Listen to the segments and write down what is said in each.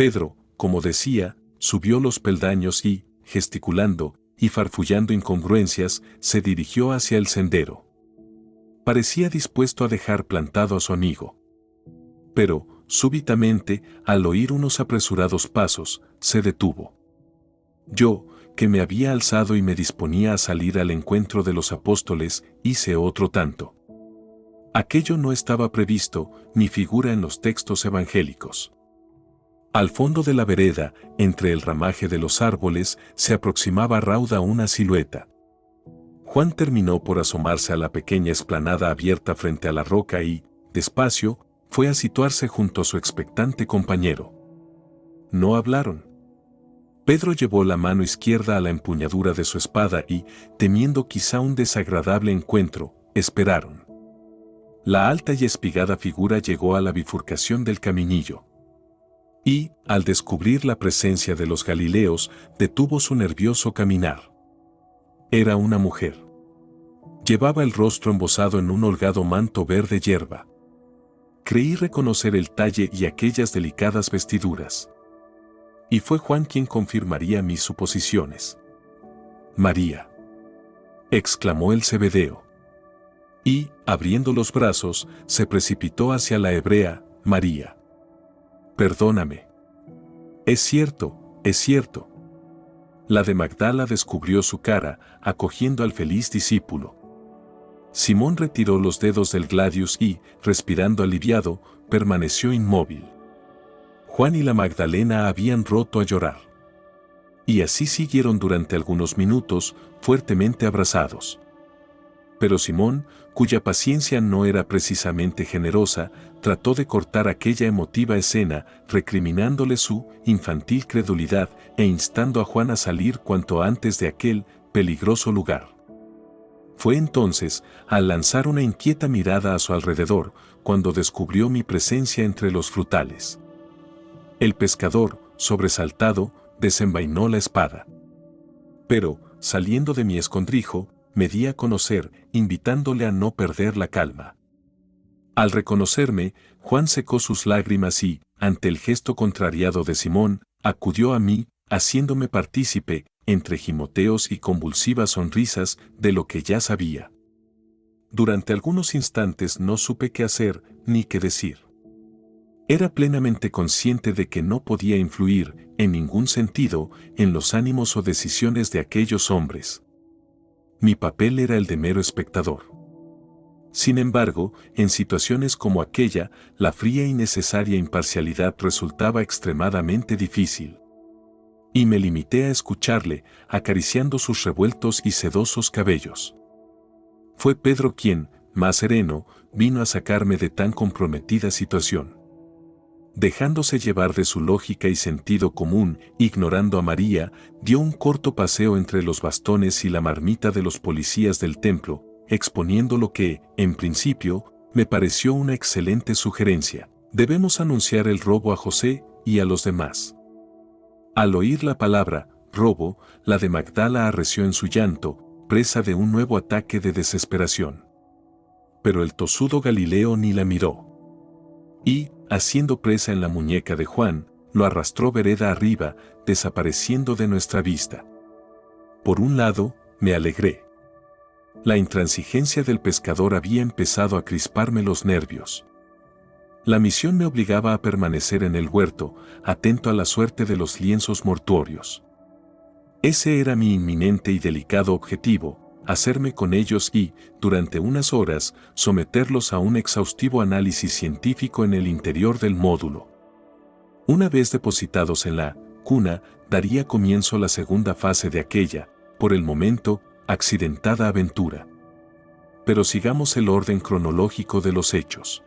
Pedro, como decía, subió los peldaños y, gesticulando y farfullando incongruencias, se dirigió hacia el sendero. Parecía dispuesto a dejar plantado a su amigo. Pero, súbitamente, al oír unos apresurados pasos, se detuvo. Yo, que me había alzado y me disponía a salir al encuentro de los apóstoles, hice otro tanto. Aquello no estaba previsto, ni figura en los textos evangélicos. Al fondo de la vereda, entre el ramaje de los árboles, se aproximaba rauda una silueta. Juan terminó por asomarse a la pequeña explanada abierta frente a la roca y, despacio, fue a situarse junto a su expectante compañero. No hablaron. Pedro llevó la mano izquierda a la empuñadura de su espada y, temiendo quizá un desagradable encuentro, esperaron. La alta y espigada figura llegó a la bifurcación del caminillo. Y, al descubrir la presencia de los galileos, detuvo su nervioso caminar. Era una mujer. Llevaba el rostro embozado en un holgado manto verde yerba. Creí reconocer el talle y aquellas delicadas vestiduras. Y fue Juan quien confirmaría mis suposiciones. «María», exclamó el Zebedeo. Y, abriendo los brazos, se precipitó hacia la hebrea, María. «Perdóname». «Es cierto, es cierto». La de Magdala descubrió su cara, acogiendo al feliz discípulo. Simón retiró los dedos del gladius y, respirando aliviado, permaneció inmóvil. Juan y la Magdalena habían roto a llorar. Y así siguieron durante algunos minutos, fuertemente abrazados. Pero Simón, cuya paciencia no era precisamente generosa, trató de cortar aquella emotiva escena, recriminándole su infantil credulidad e instando a Juan a salir cuanto antes de aquel peligroso lugar. Fue entonces, al lanzar una inquieta mirada a su alrededor, cuando descubrió mi presencia entre los frutales. El pescador, sobresaltado, desenvainó la espada. Pero, saliendo de mi escondrijo, me di a conocer, invitándole a no perder la calma. Al reconocerme, Juan secó sus lágrimas y, ante el gesto contrariado de Simón, acudió a mí, haciéndome partícipe, entre gimoteos y convulsivas sonrisas, de lo que ya sabía. Durante algunos instantes no supe qué hacer ni qué decir. Era plenamente consciente de que no podía influir, en ningún sentido, en los ánimos o decisiones de aquellos hombres. Mi papel era el de mero espectador. Sin embargo, en situaciones como aquella, la fría y necesaria imparcialidad resultaba extremadamente difícil. Y me limité a escucharle, acariciando sus revueltos y sedosos cabellos. Fue Pedro quien, más sereno, vino a sacarme de tan comprometida situación. Dejándose llevar de su lógica y sentido común, ignorando a María, dio un corto paseo entre los bastones y la marmita de los policías del templo, exponiendo lo que, en principio, me pareció una excelente sugerencia. Debemos anunciar el robo a José y a los demás. Al oír la palabra robo, la de Magdala arreció en su llanto, presa de un nuevo ataque de desesperación. Pero el tosudo Galileo ni la miró. Y, haciendo presa en la muñeca de Juan, lo arrastró vereda arriba, desapareciendo de nuestra vista. Por un lado, me alegré. La intransigencia del pescador había empezado a crisparme los nervios. La misión me obligaba a permanecer en el huerto, atento a la suerte de los lienzos mortuorios. Ese era mi inminente y delicado objetivo, hacerme con ellos y, durante unas horas, someterlos a un exhaustivo análisis científico en el interior del módulo. Una vez depositados en la cuna, daría comienzo la segunda fase de aquella, por el momento, accidentada aventura. Pero sigamos el orden cronológico de los hechos.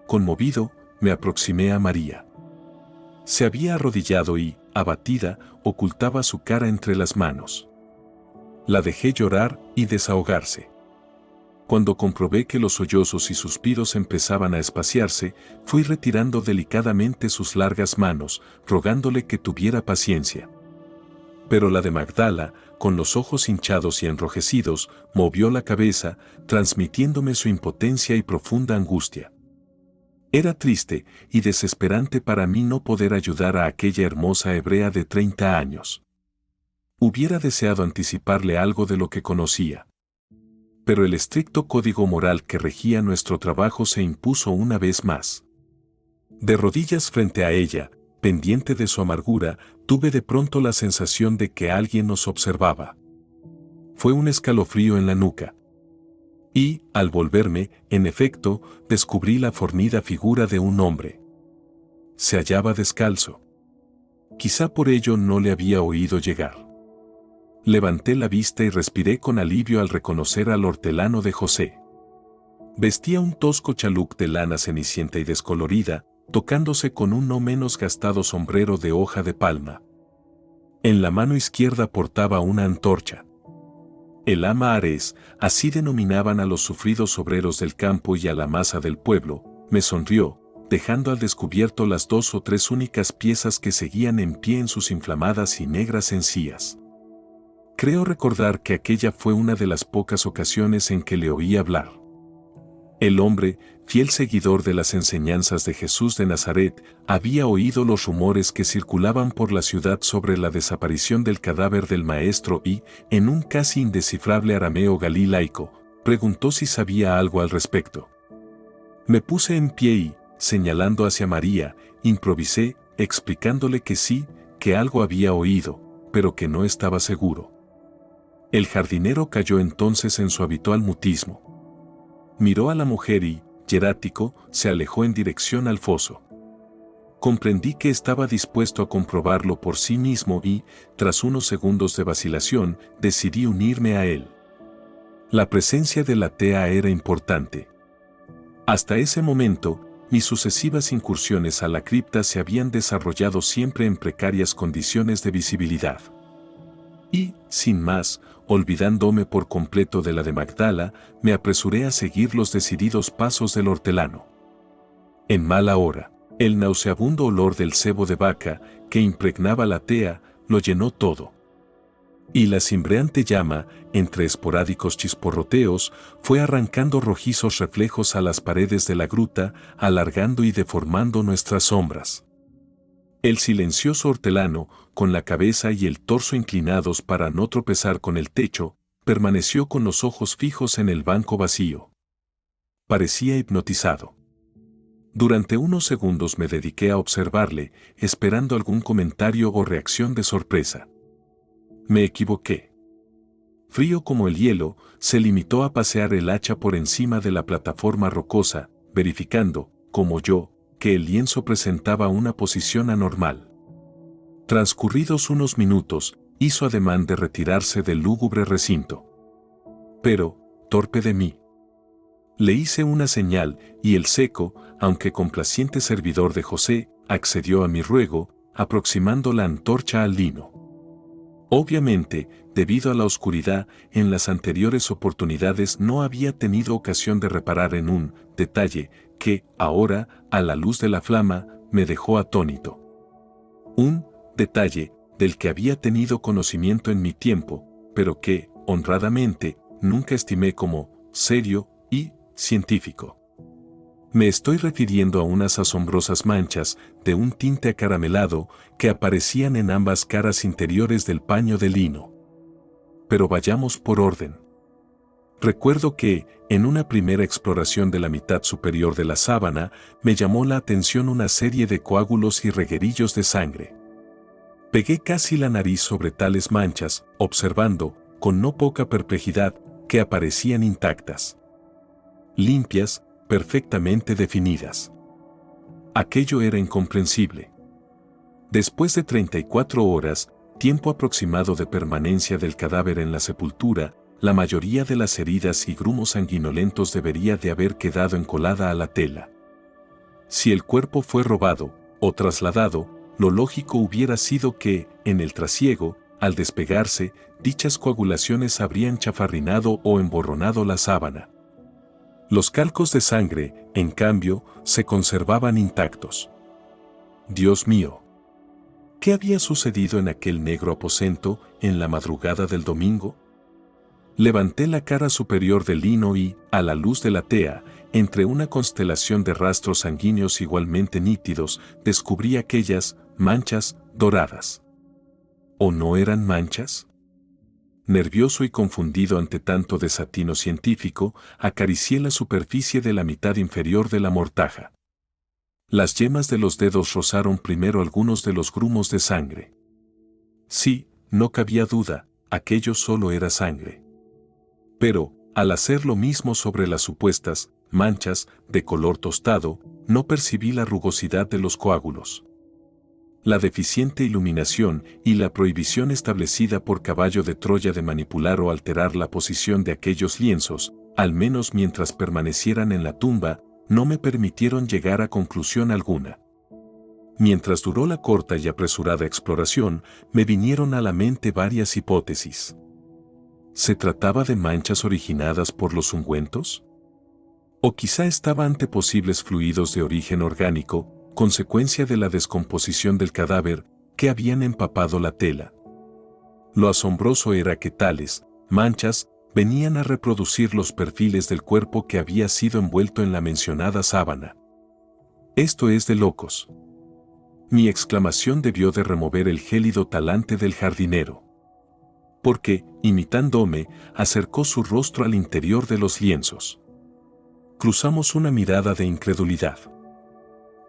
Conmovido, me aproximé a María. Se había arrodillado y, abatida, ocultaba su cara entre las manos. La dejé llorar y desahogarse. Cuando comprobé que los sollozos y suspiros empezaban a espaciarse, fui retirando delicadamente sus largas manos, rogándole que tuviera paciencia. Pero la de Magdala, con los ojos hinchados y enrojecidos, movió la cabeza, transmitiéndome su impotencia y profunda angustia. Era triste y desesperante para mí no poder ayudar a aquella hermosa hebrea de 30 años. Hubiera deseado anticiparle algo de lo que conocía. Pero el estricto código moral que regía nuestro trabajo se impuso una vez más. De rodillas frente a ella, pendiente de su amargura, tuve de pronto la sensación de que alguien nos observaba. Fue un escalofrío en la nuca. Y, al volverme, en efecto, descubrí la fornida figura de un hombre. Se hallaba descalzo. Quizá por ello no le había oído llegar. Levanté la vista y respiré con alivio al reconocer al hortelano de José. Vestía un tosco chaluc de lana cenicienta y descolorida, tocándose con un no menos gastado sombrero de hoja de palma. En la mano izquierda portaba una antorcha. El ama Ares, así denominaban a los sufridos obreros del campo y a la masa del pueblo, me sonrió, dejando al descubierto las 2 o 3 únicas piezas que seguían en pie en sus inflamadas y negras encías. Creo recordar que aquella fue una de las pocas ocasiones en que le oí hablar. El hombre, fiel seguidor de las enseñanzas de Jesús de Nazaret, había oído los rumores que circulaban por la ciudad sobre la desaparición del cadáver del maestro y, en un casi indescifrable arameo galilaico, preguntó si sabía algo al respecto. Me puse en pie y, señalando hacia María, improvisé, explicándole que sí, que algo había oído, pero que no estaba seguro. El jardinero cayó entonces en su habitual mutismo. Miró a la mujer y, hierático, se alejó en dirección al foso. Comprendí que estaba dispuesto a comprobarlo por sí mismo y, tras unos segundos de vacilación, decidí unirme a él. La presencia de la tea era importante. Hasta ese momento, mis sucesivas incursiones a la cripta se habían desarrollado siempre en precarias condiciones de visibilidad. Y, sin más, olvidándome por completo de la de Magdala, me apresuré a seguir los decididos pasos del hortelano. En mala hora, el nauseabundo olor del sebo de vaca, que impregnaba la tea, lo llenó todo. Y la cimbreante llama, entre esporádicos chisporroteos, fue arrancando rojizos reflejos a las paredes de la gruta, alargando y deformando nuestras sombras. El silencioso hortelano, con la cabeza y el torso inclinados para no tropezar con el techo, permaneció con los ojos fijos en el banco vacío. Parecía hipnotizado. Durante unos segundos me dediqué a observarle, esperando algún comentario o reacción de sorpresa. Me equivoqué. Frío como el hielo, se limitó a pasear el hacha por encima de la plataforma rocosa, verificando, como yo, que el lienzo presentaba una posición anormal. Transcurridos unos minutos, hizo ademán de retirarse del lúgubre recinto. Pero, torpe de mí. Le hice una señal y el seco, aunque complaciente servidor de José, accedió a mi ruego, aproximando la antorcha al lino. Obviamente, debido a la oscuridad, en las anteriores oportunidades no había tenido ocasión de reparar en un detalle que, ahora, a la luz de la flama, me dejó atónito. Un detalle del que había tenido conocimiento en mi tiempo, pero que, honradamente, nunca estimé como serio y científico. Me estoy refiriendo a unas asombrosas manchas de un tinte acaramelado que aparecían en ambas caras interiores del paño de lino. Pero vayamos por orden. Recuerdo que, en una primera exploración de la mitad superior de la sábana, me llamó la atención una serie de coágulos y reguerillos de sangre. Pegué casi la nariz sobre tales manchas, observando, con no poca perplejidad, que aparecían intactas. Limpias, perfectamente definidas. Aquello era incomprensible. Después de 34 horas, tiempo aproximado de permanencia del cadáver en la sepultura, la mayoría de las heridas y grumos sanguinolentos debería de haber quedado encolada a la tela. Si el cuerpo fue robado o trasladado, lo lógico hubiera sido que, en el trasiego, al despegarse, dichas coagulaciones habrían chafarrinado o emborronado la sábana. Los calcos de sangre, en cambio, se conservaban intactos. Dios mío, ¿qué había sucedido en aquel negro aposento en la madrugada del domingo? Levanté la cara superior del lino y, a la luz de la tea, entre una constelación de rastros sanguíneos igualmente nítidos, descubrí aquellas manchas doradas. ¿O no eran manchas? Nervioso y confundido ante tanto desatino científico, acaricié la superficie de la mitad inferior de la mortaja. Las yemas de los dedos rozaron primero algunos de los grumos de sangre. Sí, no cabía duda, aquello solo era sangre. Pero, al hacer lo mismo sobre las supuestas manchas de color tostado, no percibí la rugosidad de los coágulos. La deficiente iluminación y la prohibición establecida por Caballo de Troya de manipular o alterar la posición de aquellos lienzos, al menos mientras permanecieran en la tumba, no me permitieron llegar a conclusión alguna. Mientras duró la corta y apresurada exploración, me vinieron a la mente varias hipótesis. ¿Se trataba de manchas originadas por los ungüentos? ¿O quizá estaba ante posibles fluidos de origen orgánico, consecuencia de la descomposición del cadáver, que habían empapado la tela? Lo asombroso era que tales manchas venían a reproducir los perfiles del cuerpo que había sido envuelto en la mencionada sábana. Esto es de locos. Mi exclamación debió de remover el gélido talante del jardinero. Porque, imitándome, acercó su rostro al interior de los lienzos. Cruzamos una mirada de incredulidad.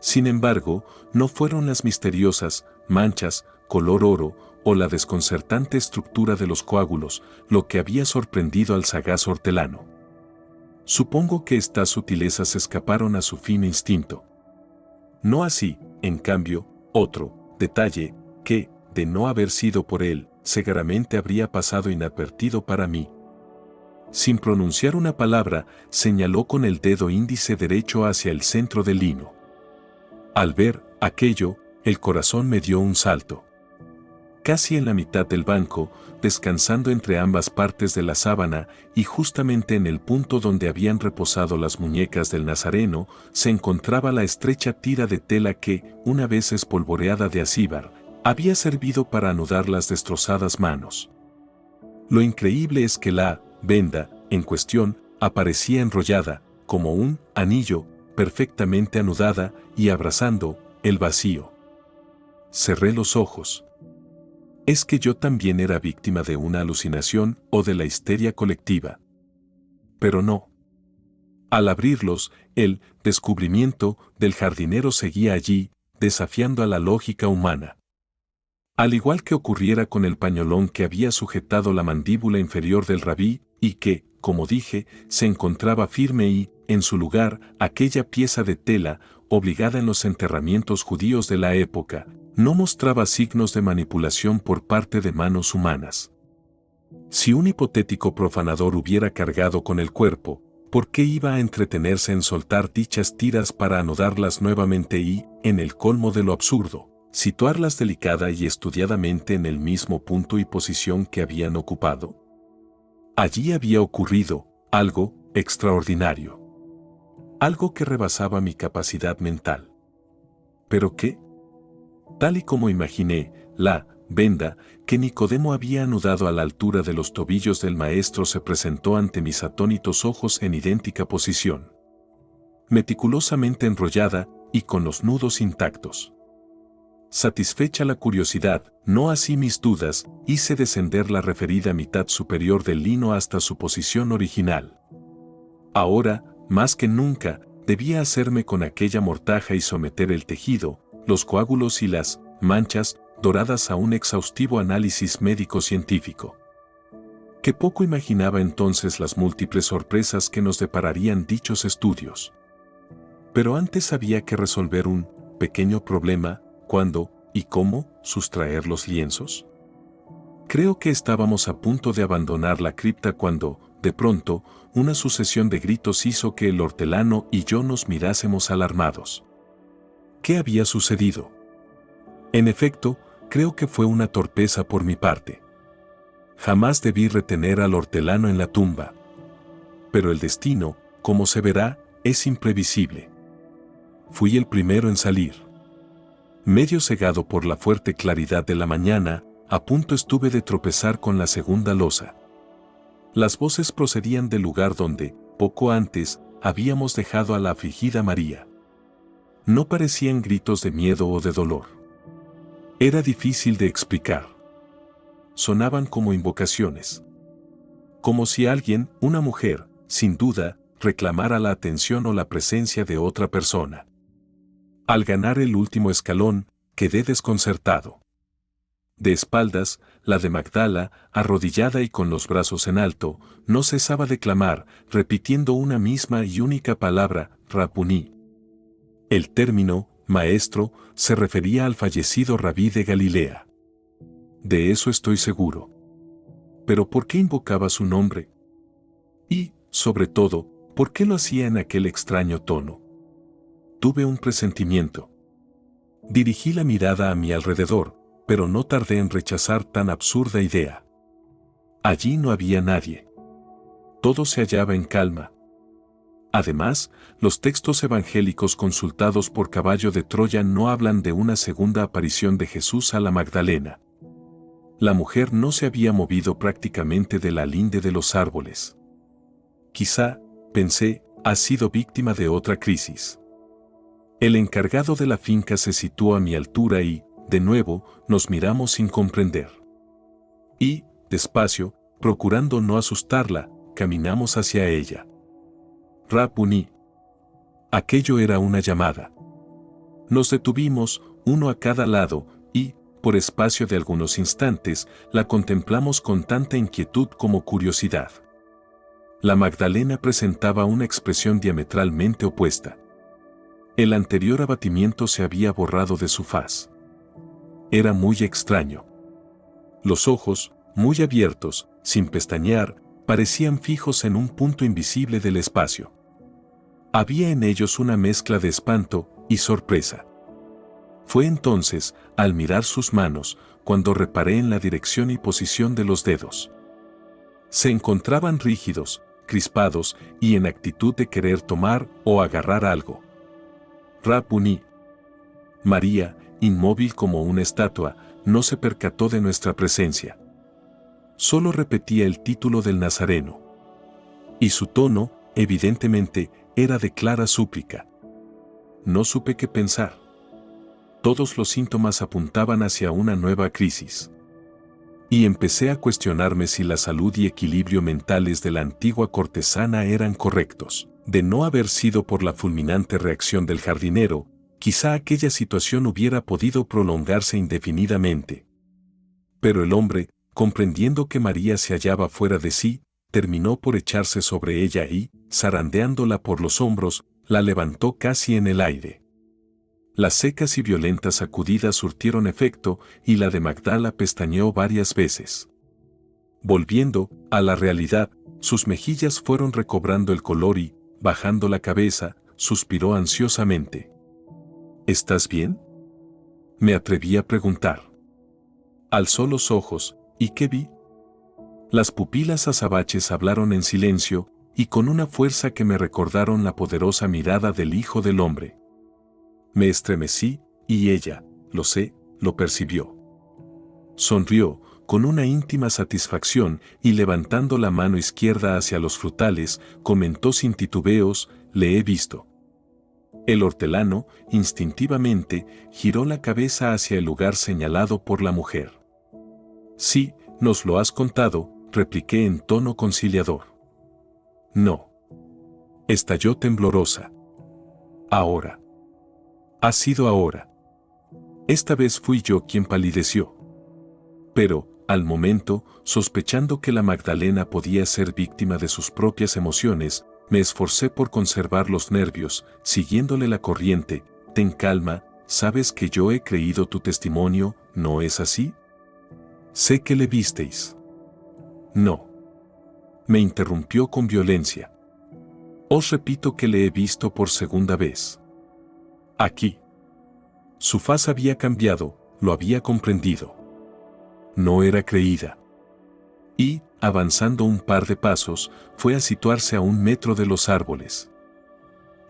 Sin embargo, no fueron las misteriosas manchas, color oro, o la desconcertante estructura de los coágulos, lo que había sorprendido al sagaz hortelano. Supongo que estas sutilezas escaparon a su fino instinto. No así, en cambio, otro detalle, que, de no haber sido por él, seguramente habría pasado inadvertido para mí. Sin pronunciar una palabra, señaló con el dedo índice derecho hacia el centro del lino. Al ver aquello, el corazón me dio un salto. Casi en la mitad del banco, descansando entre ambas partes de la sábana y justamente en el punto donde habían reposado las muñecas del Nazareno, se encontraba la estrecha tira de tela que, una vez espolvoreada de acíbar, había servido para anudar las destrozadas manos. Lo increíble es que la venda, en cuestión, aparecía enrollada, como un anillo, perfectamente anudada y abrazando el vacío. Cerré los ojos. ¿Es que yo también era víctima de una alucinación o de la histeria colectiva? Pero no. Al abrirlos, el descubrimiento del jardinero seguía allí, desafiando a la lógica humana. Al igual que ocurriera con el pañolón que había sujetado la mandíbula inferior del rabí, y que, como dije, se encontraba firme y, en su lugar, aquella pieza de tela, obligada en los enterramientos judíos de la época, no mostraba signos de manipulación por parte de manos humanas. Si un hipotético profanador hubiera cargado con el cuerpo, ¿por qué iba a entretenerse en soltar dichas tiras para anudarlas nuevamente y, en el colmo de lo absurdo, situarlas delicada y estudiadamente en el mismo punto y posición que habían ocupado? Allí había ocurrido algo extraordinario. Algo que rebasaba mi capacidad mental. ¿Pero qué? Tal y como imaginé, la venda que Nicodemo había anudado a la altura de los tobillos del maestro se presentó ante mis atónitos ojos en idéntica posición. Meticulosamente enrollada y con los nudos intactos. Satisfecha la curiosidad, no así mis dudas, hice descender la referida mitad superior del lino hasta su posición original. Ahora, más que nunca, debía hacerme con aquella mortaja y someter el tejido, los coágulos y las manchas doradas a un exhaustivo análisis médico-científico. Que poco imaginaba entonces las múltiples sorpresas que nos depararían dichos estudios. Pero antes había que resolver un pequeño problema: ¿cuándo y cómo sustraer los lienzos? Creo que estábamos a punto de abandonar la cripta cuando, de pronto, una sucesión de gritos hizo que el hortelano y yo nos mirásemos alarmados. ¿Qué había sucedido? En efecto, creo que fue una torpeza por mi parte. Jamás debí retener al hortelano en la tumba. Pero el destino, como se verá, es imprevisible. Fui el primero en salir. Medio cegado por la fuerte claridad de la mañana, a punto estuve de tropezar con la segunda losa. Las voces procedían del lugar donde, poco antes, habíamos dejado a la afligida María. No parecían gritos de miedo o de dolor. Era difícil de explicar. Sonaban como invocaciones. Como si alguien, una mujer, sin duda, reclamara la atención o la presencia de otra persona. Al ganar el último escalón, quedé desconcertado. De espaldas, la de Magdala, arrodillada y con los brazos en alto, no cesaba de clamar, repitiendo una misma y única palabra, Rabuní. El término, maestro, se refería al fallecido Rabí de Galilea. De eso estoy seguro. Pero ¿por qué invocaba su nombre? Y, sobre todo, ¿por qué lo hacía en aquel extraño tono? Tuve un presentimiento. Dirigí la mirada a mi alrededor, pero no tardé en rechazar tan absurda idea. Allí no había nadie. Todo se hallaba en calma. Además, los textos evangélicos consultados por Caballo de Troya no hablan de una segunda aparición de Jesús a la Magdalena. La mujer no se había movido prácticamente de la linde de los árboles. Quizá, pensé, ha sido víctima de otra crisis. El encargado de la finca se situó a mi altura y, de nuevo, nos miramos sin comprender. Y, despacio, procurando no asustarla, caminamos hacia ella. Rabuní. Aquello era una llamada. Nos detuvimos, uno a cada lado, y, por espacio de algunos instantes, la contemplamos con tanta inquietud como curiosidad. La Magdalena presentaba una expresión diametralmente opuesta. El anterior abatimiento se había borrado de su faz. Era muy extraño. Los ojos, muy abiertos, sin pestañear, parecían fijos en un punto invisible del espacio. Había en ellos una mezcla de espanto y sorpresa. Fue entonces, al mirar sus manos, cuando reparé en la dirección y posición de los dedos. Se encontraban rígidos, crispados y en actitud de querer tomar o agarrar algo. Rabuní. María, inmóvil como una estatua, no se percató de nuestra presencia. Solo repetía el título del Nazareno. Y su tono, evidentemente, era de clara súplica. No supe qué pensar. Todos los síntomas apuntaban hacia una nueva crisis. Y empecé a cuestionarme si la salud y equilibrio mentales de la antigua cortesana eran correctos. De no haber sido por la fulminante reacción del jardinero, quizá aquella situación hubiera podido prolongarse indefinidamente. Pero el hombre, comprendiendo que María se hallaba fuera de sí, terminó por echarse sobre ella y, zarandeándola por los hombros, la levantó casi en el aire. Las secas y violentas sacudidas surtieron efecto y la de Magdala pestañeó varias veces. Volviendo a la realidad, sus mejillas fueron recobrando el color y, bajando la cabeza, suspiró ansiosamente. ¿Estás bien?, me atreví a preguntar. Alzó los ojos, ¿y qué vi? Las pupilas azabaches hablaron en silencio y con una fuerza que me recordaron la poderosa mirada del Hijo del Hombre. Me estremecí, y ella, lo sé, lo percibió. Sonrió, con una íntima satisfacción, y levantando la mano izquierda hacia los frutales, comentó sin titubeos, le he visto. El hortelano, instintivamente, giró la cabeza hacia el lugar señalado por la mujer. Sí, nos lo has contado, repliqué en tono conciliador. No. Estalló temblorosa. Ahora. Ha sido ahora. Esta vez fui yo quien palideció. Pero, al momento, sospechando que la Magdalena podía ser víctima de sus propias emociones, me esforcé por conservar los nervios, siguiéndole la corriente. Ten calma, sabes que yo he creído tu testimonio, ¿no es así? Sé que le visteis. No. Me interrumpió con violencia. Os repito que le he visto por segunda vez. Aquí. Su faz había cambiado, lo había comprendido. No era creída. Y, avanzando un par de pasos, fue a situarse a 1 metro de los árboles.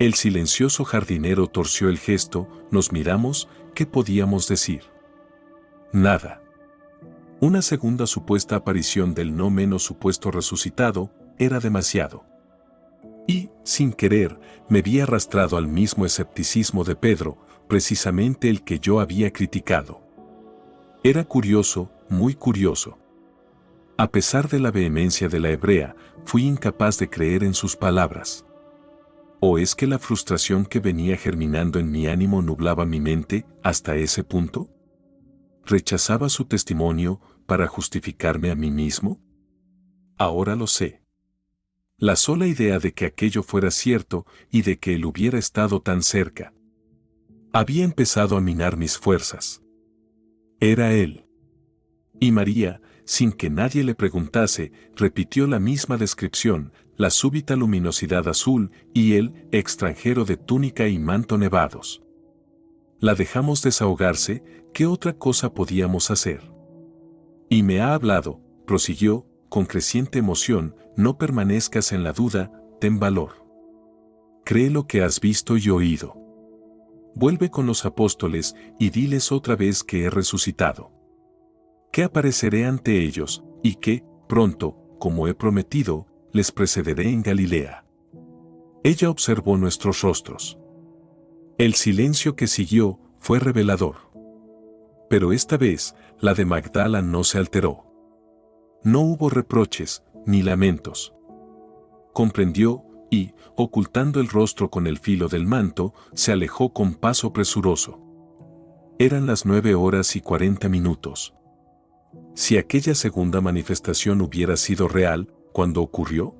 El silencioso jardinero torció el gesto, nos miramos, ¿qué podíamos decir? Nada. Una segunda supuesta aparición del no menos supuesto resucitado era demasiado. Y, sin querer, me vi arrastrado al mismo escepticismo de Pedro, precisamente el que yo había criticado. Era curioso, muy curioso. A pesar de la vehemencia de la hebrea, fui incapaz de creer en sus palabras. ¿O es que la frustración que venía germinando en mi ánimo nublaba mi mente hasta ese punto? ¿Rechazaba su testimonio para justificarme a mí mismo? Ahora lo sé. La sola idea de que aquello fuera cierto y de que él hubiera estado tan cerca había empezado a minar mis fuerzas. Era él. Y María, sin que nadie le preguntase, repitió la misma descripción, la súbita luminosidad azul y el extranjero de túnica y manto nevados. La dejamos desahogarse, ¿qué otra cosa podíamos hacer? Y me ha hablado, prosiguió, con creciente emoción, no permanezcas en la duda, ten valor. Cree lo que has visto y oído. Vuelve con los apóstoles y diles otra vez que he resucitado. Que apareceré ante ellos, y que, pronto, como he prometido, les precederé en Galilea. Ella observó nuestros rostros. El silencio que siguió fue revelador. Pero esta vez, la de Magdala no se alteró. No hubo reproches, ni lamentos. Comprendió, y, ocultando el rostro con el filo del manto, se alejó con paso presuroso. Eran las 9:40. Si aquella segunda manifestación hubiera sido real, ¿cuándo ocurrió?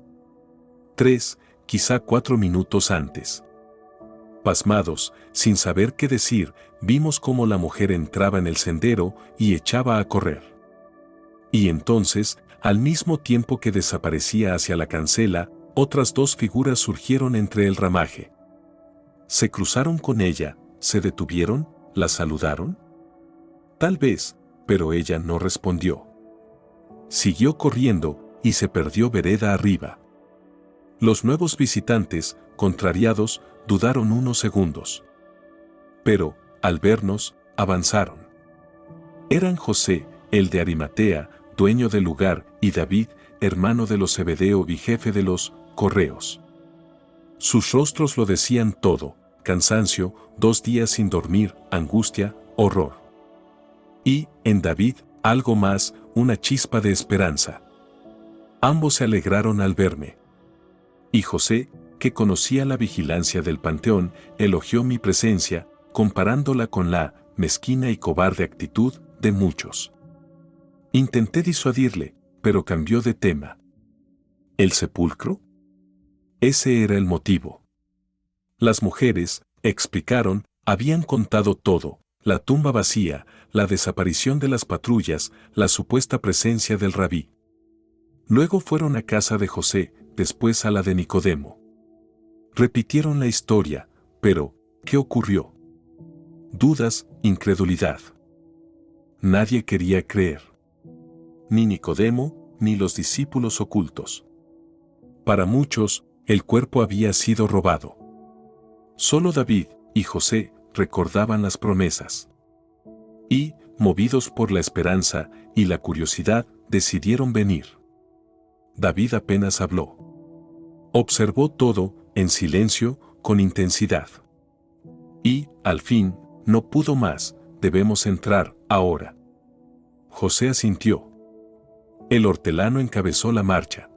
3, quizá 4 minutos antes. Pasmados, sin saber qué decir, vimos cómo la mujer entraba en el sendero y echaba a correr. Y entonces, al mismo tiempo que desaparecía hacia la cancela, otras dos figuras surgieron entre el ramaje. Se cruzaron con ella, se detuvieron, la saludaron. Tal vez, pero ella no respondió. Siguió corriendo y se perdió vereda arriba. Los nuevos visitantes, contrariados, dudaron unos segundos. Pero, al vernos, avanzaron. Eran José, el de Arimatea, dueño del lugar, y David, hermano de los Zebedeo y jefe de los correos. Sus rostros lo decían todo: cansancio, 2 días sin dormir, angustia, horror. Y, en David, algo más, una chispa de esperanza. Ambos se alegraron al verme. Y José, que conocía la vigilancia del panteón, elogió mi presencia, comparándola con la mezquina y cobarde actitud de muchos. Intenté disuadirle, pero cambió de tema. ¿El sepulcro? Ese era el motivo. Las mujeres, explicaron, habían contado todo: la tumba vacía, la desaparición de las patrullas, la supuesta presencia del rabí. Luego fueron a casa de José, después a la de Nicodemo. Repitieron la historia, pero, ¿qué ocurrió? Dudas, incredulidad. Nadie quería creer. Ni Nicodemo, ni los discípulos ocultos. Para muchos, el cuerpo había sido robado. Solo David y José recordaban las promesas. Y, movidos por la esperanza y la curiosidad, decidieron venir. David apenas habló. Observó todo, en silencio, con intensidad. Y, al fin, no pudo más: debemos entrar, ahora. José asintió. El hortelano encabezó la marcha.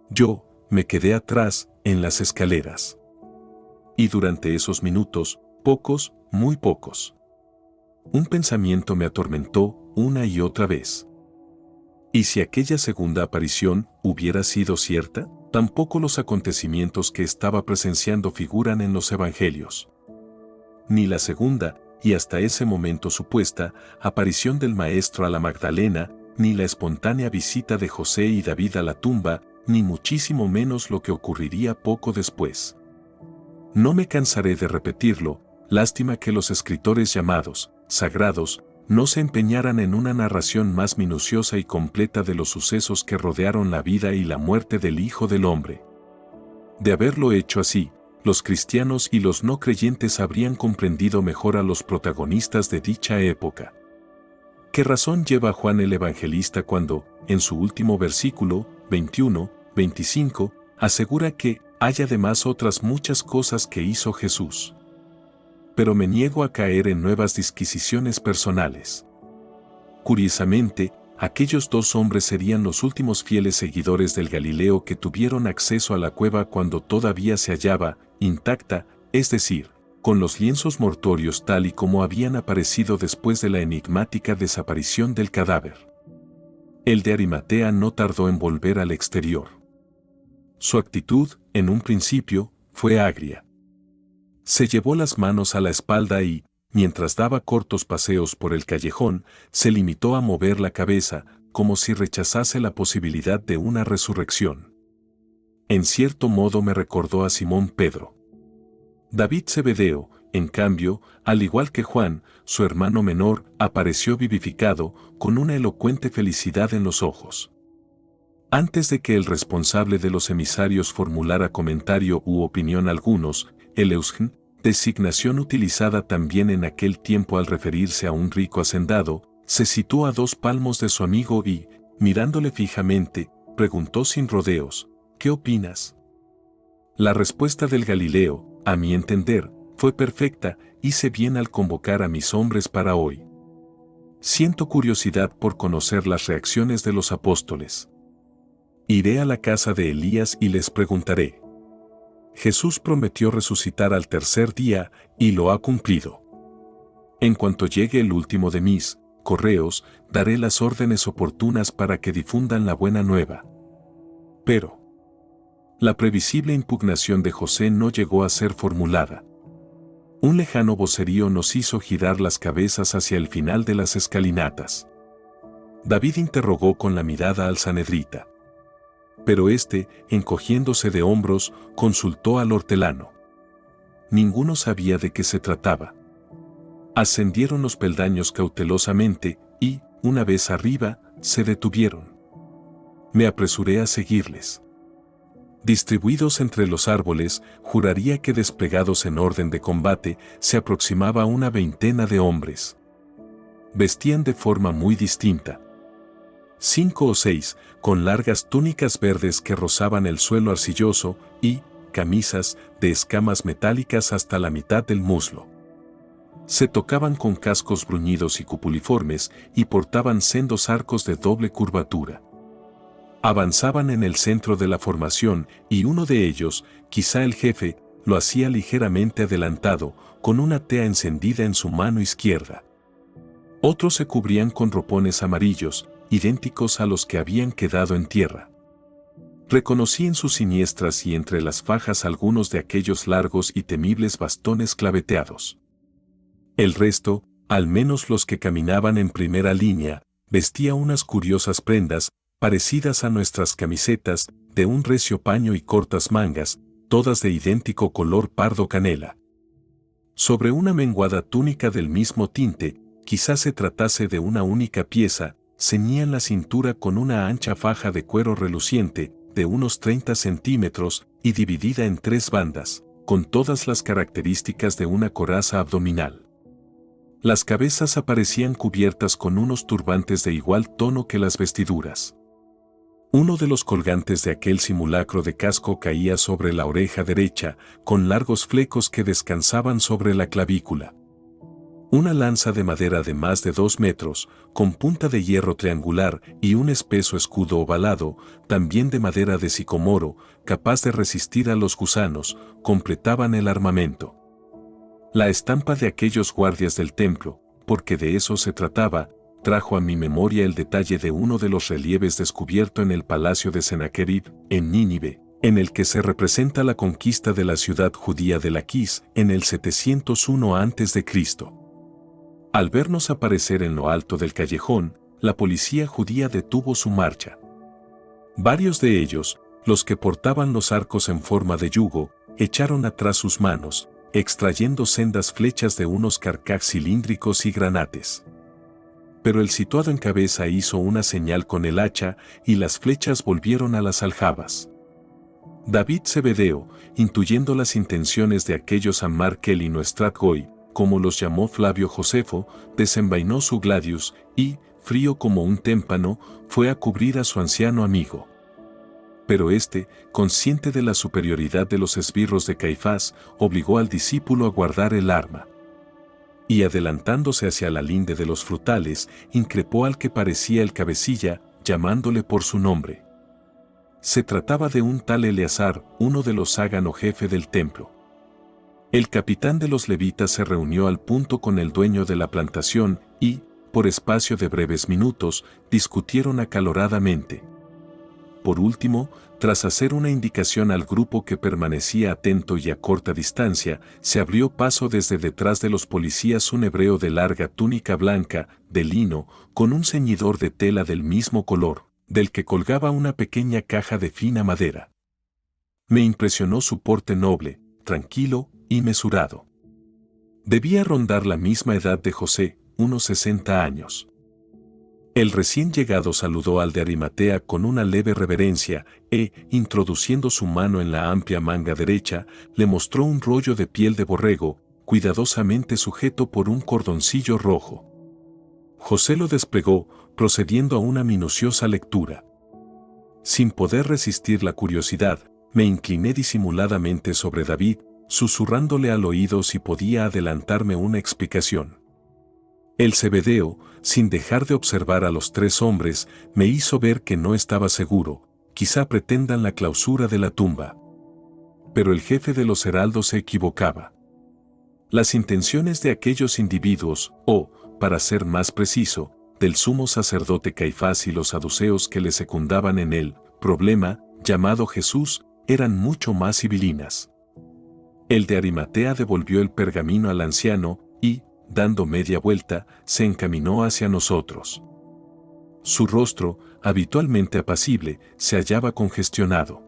Yo, me quedé atrás, en las escaleras. Y durante esos minutos, pocos, muy pocos, un pensamiento me atormentó una y otra vez. ¿Y si aquella segunda aparición hubiera sido cierta? Tampoco los acontecimientos que estaba presenciando figuran en los evangelios. Ni la segunda, y hasta ese momento supuesta, aparición del Maestro a la Magdalena, ni la espontánea visita de José y David a la tumba, ni muchísimo menos lo que ocurriría poco después. No me cansaré de repetirlo: lástima que los escritores llamados sagrados no se empeñaran en una narración más minuciosa y completa de los sucesos que rodearon la vida y la muerte del Hijo del Hombre. De haberlo hecho así, los cristianos y los no creyentes habrían comprendido mejor a los protagonistas de dicha época. ¿Qué razón lleva Juan el Evangelista cuando, en su último versículo, 21, 25, asegura que hay además otras muchas cosas que hizo Jesús. Pero me niego a caer en nuevas disquisiciones personales. Curiosamente, aquellos dos hombres serían los últimos fieles seguidores del Galileo que tuvieron acceso a la cueva cuando todavía se hallaba intacta, es decir, con los lienzos mortuorios tal y como habían aparecido después de la enigmática desaparición del cadáver. El de Arimatea no tardó en volver al exterior. Su actitud, en un principio, fue agria. Se llevó las manos a la espalda y, mientras daba cortos paseos por el callejón, se limitó a mover la cabeza, como si rechazase la posibilidad de una resurrección. En cierto modo me recordó a Simón Pedro. David Zebedeo, en cambio, al igual que Juan, su hermano menor, apareció vivificado, con una elocuente felicidad en los ojos. Antes de que el responsable de los emisarios formulara comentario u opinión algunos, el Eugen, designación utilizada también en aquel tiempo al referirse a un rico hacendado, se situó a 2 palmos de su amigo y, mirándole fijamente, preguntó sin rodeos, ¿qué opinas? La respuesta del Galileo, a mi entender, fue perfecta, hice bien al convocar a mis hombres para hoy. Siento curiosidad por conocer las reacciones de los apóstoles. Iré a la casa de Elías y les preguntaré. Jesús prometió resucitar al tercer día, y lo ha cumplido. En cuanto llegue el último de mis correos, daré las órdenes oportunas para que difundan la buena nueva. Pero la previsible impugnación de José no llegó a ser formulada. Un lejano vocerío nos hizo girar las cabezas hacia el final de las escalinatas. David interrogó con la mirada al sanedrita. Pero éste, encogiéndose de hombros, consultó al hortelano. Ninguno sabía de qué se trataba. Ascendieron los peldaños cautelosamente y, una vez arriba, se detuvieron. Me apresuré a seguirles. Distribuidos entre los árboles, juraría que desplegados en orden de combate, se aproximaba una veintena de hombres. Vestían de forma muy distinta. 5 o 6, con largas túnicas verdes que rozaban el suelo arcilloso, y camisas de escamas metálicas hasta la mitad del muslo. Se tocaban con cascos bruñidos y cupuliformes, y portaban sendos arcos de doble curvatura. Avanzaban en el centro de la formación, y uno de ellos, quizá el jefe, lo hacía ligeramente adelantado, con una tea encendida en su mano izquierda. Otros se cubrían con ropones amarillos, idénticos a los que habían quedado en tierra. Reconocí en sus siniestras y entre las fajas algunos de aquellos largos y temibles bastones claveteados. El resto, al menos los que caminaban en primera línea, vestía unas curiosas prendas, parecidas a nuestras camisetas, de un recio paño y cortas mangas, todas de idéntico color pardo canela. Sobre una menguada túnica del mismo tinte, quizás se tratase de una única pieza, ceñían la cintura con una ancha faja de cuero reluciente, de unos 30 centímetros, y dividida en 3 bandas, con todas las características de una coraza abdominal. Las cabezas aparecían cubiertas con unos turbantes de igual tono que las vestiduras. Uno de los colgantes de aquel simulacro de casco caía sobre la oreja derecha, con largos flecos que descansaban sobre la clavícula. Una lanza de madera de más de 2 metros, con punta de hierro triangular y un espeso escudo ovalado, también de madera de sicomoro, capaz de resistir a los gusanos, completaban el armamento. La estampa de aquellos guardias del templo, porque de eso se trataba, trajo a mi memoria el detalle de uno de los relieves descubierto en el palacio de Sennacherib, en Nínive, en el que se representa la conquista de la ciudad judía de Laquis en el 701 a.C. Al vernos aparecer en lo alto del callejón, la policía judía detuvo su marcha. Varios de ellos, los que portaban los arcos en forma de yugo, echaron atrás sus manos, extrayendo sendas flechas de unos carcaj cilíndricos y granates. Pero el situado en cabeza hizo una señal con el hacha y las flechas volvieron a las aljabas. David Zebedeo, intuyendo las intenciones de aquellos Ammar Kelino Stratgoy, como los llamó Flavio Josefo, desenvainó su gladius y, frío como un témpano, fue a cubrir a su anciano amigo. Pero éste, consciente de la superioridad de los esbirros de Caifás, obligó al discípulo a guardar el arma. Y adelantándose hacia la linde de los frutales, increpó al que parecía el cabecilla, llamándole por su nombre. Se trataba de un tal Eleazar, uno de los sagan o jefe del templo. El capitán de los levitas se reunió al punto con el dueño de la plantación y, por espacio de breves minutos, discutieron acaloradamente. Por último, tras hacer una indicación al grupo que permanecía atento y a corta distancia, se abrió paso desde detrás de los policías un hebreo de larga túnica blanca, de lino, con un ceñidor de tela del mismo color, del que colgaba una pequeña caja de fina madera. Me impresionó su porte noble, tranquilo y mesurado. Debía rondar la misma edad de José, unos 60 años. El recién llegado saludó al de Arimatea con una leve reverencia e, introduciendo su mano en la amplia manga derecha, le mostró un rollo de piel de borrego, cuidadosamente sujeto por un cordoncillo rojo. José lo desplegó, procediendo a una minuciosa lectura. Sin poder resistir la curiosidad, me incliné disimuladamente sobre David, susurrándole al oído si podía adelantarme una explicación. El Zebedeo, sin dejar de observar a los tres hombres, me hizo ver que no estaba seguro, quizá pretendan la clausura de la tumba. Pero el jefe de los heraldos se equivocaba. Las intenciones de aquellos individuos, o, para ser más preciso, del sumo sacerdote Caifás y los saduceos que le secundaban en el problema, llamado Jesús, eran mucho más civilinas. El de Arimatea devolvió el pergamino al anciano y, dando media vuelta, se encaminó hacia nosotros. Su rostro, habitualmente apacible, se hallaba congestionado.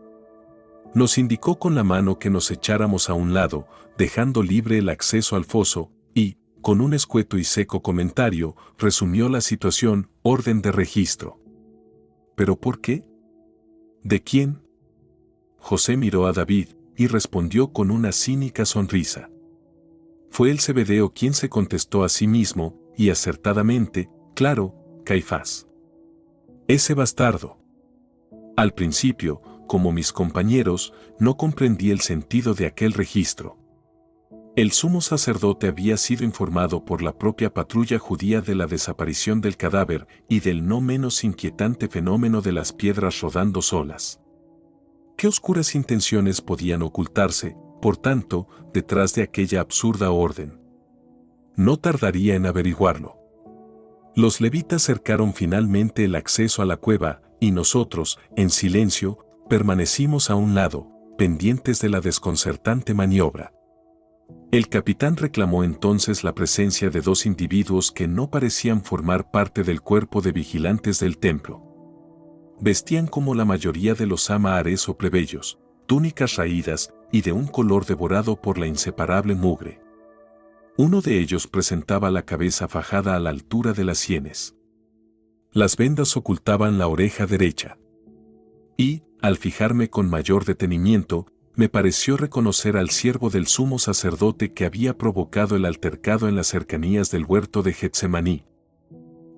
Nos indicó con la mano que nos echáramos a un lado, dejando libre el acceso al foso, y, con un escueto y seco comentario, resumió la situación, orden de registro. ¿Pero por qué? ¿De quién? José miró a David y respondió con una cínica sonrisa. Fue el Zebedeo quien se contestó a sí mismo, y acertadamente, claro, Caifás. Ese bastardo. Al principio, como mis compañeros, no comprendí el sentido de aquel registro. El sumo sacerdote había sido informado por la propia patrulla judía de la desaparición del cadáver y del no menos inquietante fenómeno de las piedras rodando solas. ¿Qué oscuras intenciones podían ocultarse, por tanto, detrás de aquella absurda orden? No tardaría en averiguarlo. Los levitas cercaron finalmente el acceso a la cueva, y nosotros, en silencio, permanecimos a un lado, pendientes de la desconcertante maniobra. El capitán reclamó entonces la presencia de dos individuos que no parecían formar parte del cuerpo de vigilantes del templo. Vestían como la mayoría de los amahares o plebeyos, túnicas raídas y de un color devorado por la inseparable mugre. Uno de ellos presentaba la cabeza fajada a la altura de las sienes. Las vendas ocultaban la oreja derecha. Y, al fijarme con mayor detenimiento, me pareció reconocer al siervo del sumo sacerdote que había provocado el altercado en las cercanías del huerto de Getsemaní.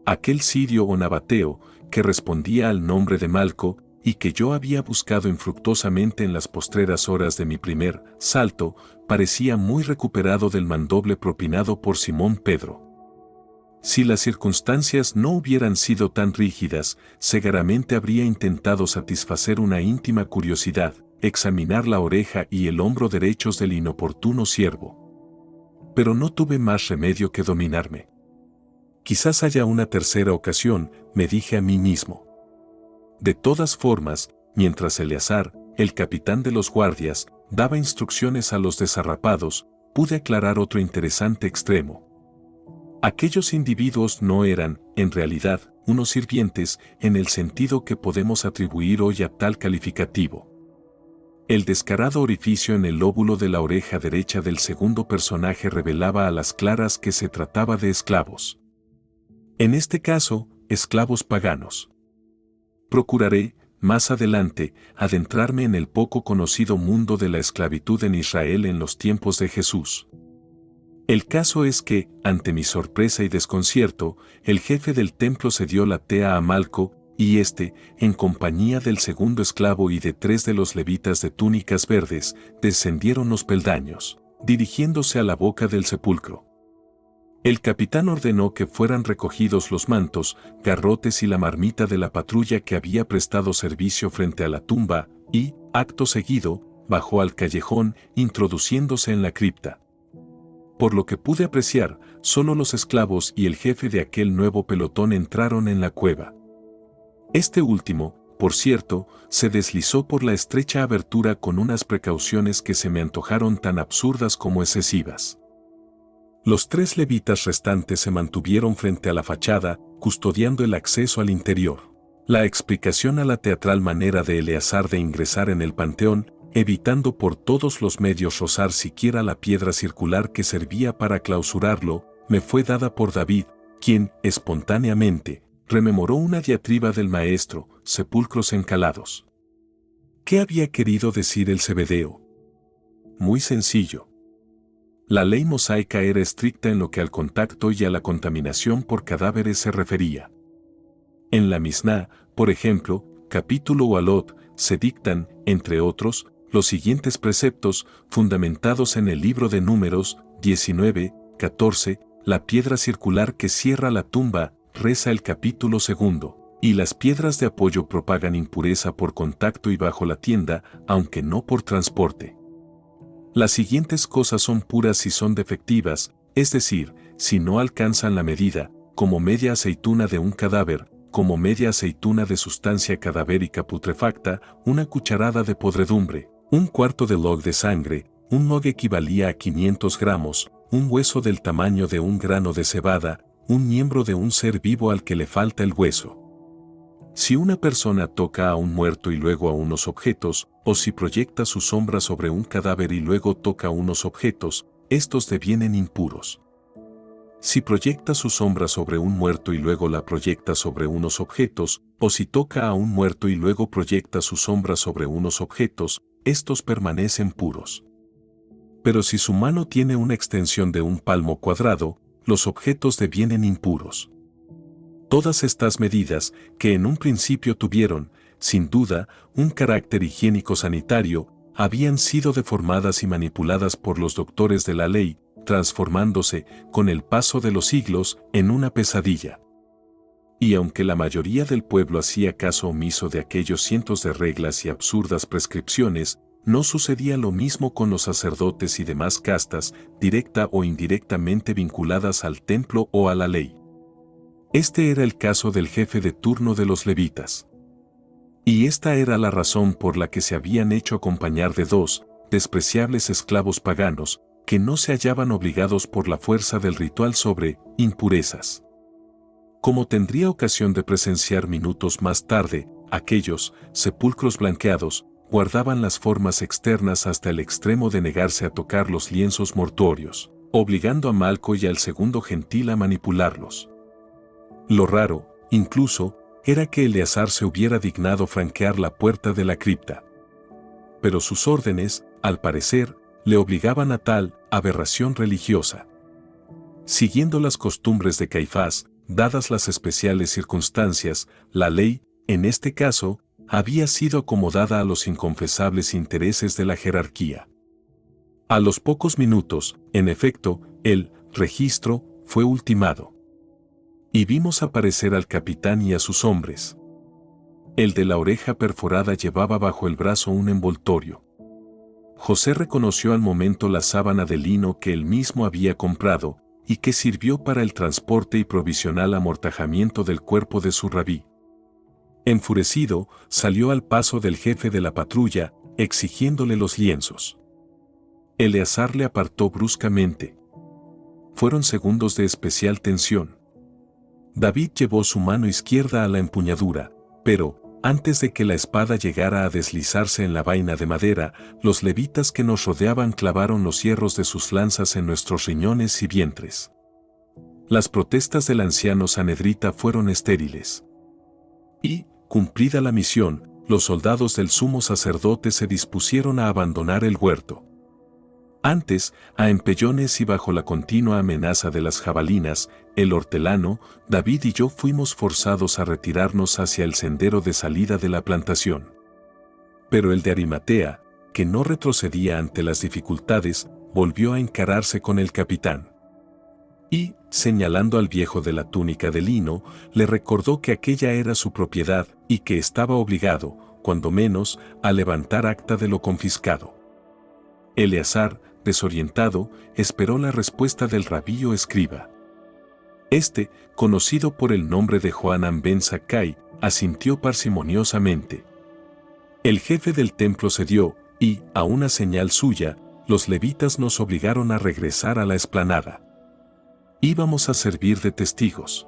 Aquel sirio o nabateo, que respondía al nombre de Malco, y que yo había buscado infructuosamente en las postreras horas de mi primer salto, parecía muy recuperado del mandoble propinado por Simón Pedro. Si las circunstancias no hubieran sido tan rígidas, seguramente habría intentado satisfacer una íntima curiosidad, examinar la oreja y el hombro derechos del inoportuno siervo. Pero no tuve más remedio que dominarme. Quizás haya una tercera ocasión, me dije a mí mismo. De todas formas, mientras Eleazar, el capitán de los guardias, daba instrucciones a los desarrapados, pude aclarar otro interesante extremo. Aquellos individuos no eran, en realidad, unos sirvientes en el sentido que podemos atribuir hoy a tal calificativo. El descarado orificio en el lóbulo de la oreja derecha del segundo personaje revelaba a las claras que se trataba de esclavos. En este caso, esclavos paganos. Procuraré, más adelante, adentrarme en el poco conocido mundo de la esclavitud en Israel en los tiempos de Jesús. El caso es que, ante mi sorpresa y desconcierto, el jefe del templo cedió la tea a Malco, y éste, en compañía del segundo esclavo y de 3 de los levitas de túnicas verdes, descendieron los peldaños, dirigiéndose a la boca del sepulcro. El capitán ordenó que fueran recogidos los mantos, garrotes y la marmita de la patrulla que había prestado servicio frente a la tumba, y, acto seguido, bajó al callejón, introduciéndose en la cripta. Por lo que pude apreciar, solo los esclavos y el jefe de aquel nuevo pelotón entraron en la cueva. Este último, por cierto, se deslizó por la estrecha abertura con unas precauciones que se me antojaron tan absurdas como excesivas. Los 3 levitas restantes se mantuvieron frente a la fachada, custodiando el acceso al interior. La explicación a la teatral manera de Eleazar de ingresar en el panteón, evitando por todos los medios rozar siquiera la piedra circular que servía para clausurarlo, me fue dada por David, quien, espontáneamente, rememoró una diatriba del maestro, sepulcros encalados. ¿Qué había querido decir el Zebedeo? Muy sencillo. La ley mosaica era estricta en lo que al contacto y a la contaminación por cadáveres se refería. En la Misná, por ejemplo, capítulo Ualot, se dictan, entre otros, los siguientes preceptos, fundamentados en el libro de Números, 19, 14, la piedra circular que cierra la tumba, reza el capítulo 2, y las piedras de apoyo propagan impureza por contacto y bajo la tienda, aunque no por transporte. Las siguientes cosas son puras si son defectivas, es decir, si no alcanzan la medida, como media aceituna de un cadáver, como media aceituna de sustancia cadavérica putrefacta, una cucharada de podredumbre, un cuarto de log de sangre, un log equivalía a 500 gramos, un hueso del tamaño de un grano de cebada, un miembro de un ser vivo al que le falta el hueso. Si una persona toca a un muerto y luego a unos objetos, o si proyecta su sombra sobre un cadáver y luego toca unos objetos, estos devienen impuros. Si proyecta su sombra sobre un muerto y luego la proyecta sobre unos objetos, o si toca a un muerto y luego proyecta su sombra sobre unos objetos, estos permanecen puros. Pero si su mano tiene una extensión de un palmo cuadrado, los objetos devienen impuros. Todas estas medidas, que en un principio tuvieron, sin duda, un carácter higiénico-sanitario, habían sido deformadas y manipuladas por los doctores de la ley, transformándose, con el paso de los siglos, en una pesadilla. Y aunque la mayoría del pueblo hacía caso omiso de aquellos cientos de reglas y absurdas prescripciones, no sucedía lo mismo con los sacerdotes y demás castas, directa o indirectamente vinculadas al templo o a la ley. Este era el caso del jefe de turno de los levitas. Y esta era la razón por la que se habían hecho acompañar de 2 despreciables esclavos paganos, que no se hallaban obligados por la fuerza del ritual sobre impurezas. Como tendría ocasión de presenciar minutos más tarde, aquellos sepulcros blanqueados guardaban las formas externas hasta el extremo de negarse a tocar los lienzos mortuorios, obligando a Malco y al segundo gentil a manipularlos. Lo raro, incluso, era que Eleazar se hubiera dignado franquear la puerta de la cripta. Pero sus órdenes, al parecer, le obligaban a tal aberración religiosa. Siguiendo las costumbres de Caifás, dadas las especiales circunstancias, la ley, en este caso, había sido acomodada a los inconfesables intereses de la jerarquía. A los pocos minutos, en efecto, el registro fue ultimado. Y vimos aparecer al capitán y a sus hombres. El de la oreja perforada llevaba bajo el brazo un envoltorio. José reconoció al momento la sábana de lino que él mismo había comprado y que sirvió para el transporte y provisional amortajamiento del cuerpo de su rabí. Enfurecido, salió al paso del jefe de la patrulla, exigiéndole los lienzos. Eleazar le apartó bruscamente. Fueron segundos de especial tensión. David llevó su mano izquierda a la empuñadura, pero, antes de que la espada llegara a deslizarse en la vaina de madera, los levitas que nos rodeaban clavaron los hierros de sus lanzas en nuestros riñones y vientres. Las protestas del anciano sanedrita fueron estériles. Y, cumplida la misión, los soldados del sumo sacerdote se dispusieron a abandonar el huerto. Antes, a empellones y bajo la continua amenaza de las jabalinas, el hortelano, David y yo fuimos forzados a retirarnos hacia el sendero de salida de la plantación. Pero el de Arimatea, que no retrocedía ante las dificultades, volvió a encararse con el capitán. Y, señalando al viejo de la túnica de lino, le recordó que aquella era su propiedad y que estaba obligado, cuando menos, a levantar acta de lo confiscado. Eleazar, desorientado, esperó la respuesta del rabí o escriba. Este, conocido por el nombre de Johanán ben Zakkai, asintió parsimoniosamente. El jefe del templo cedió, y, a una señal suya, los levitas nos obligaron a regresar a la explanada. Íbamos a servir de testigos.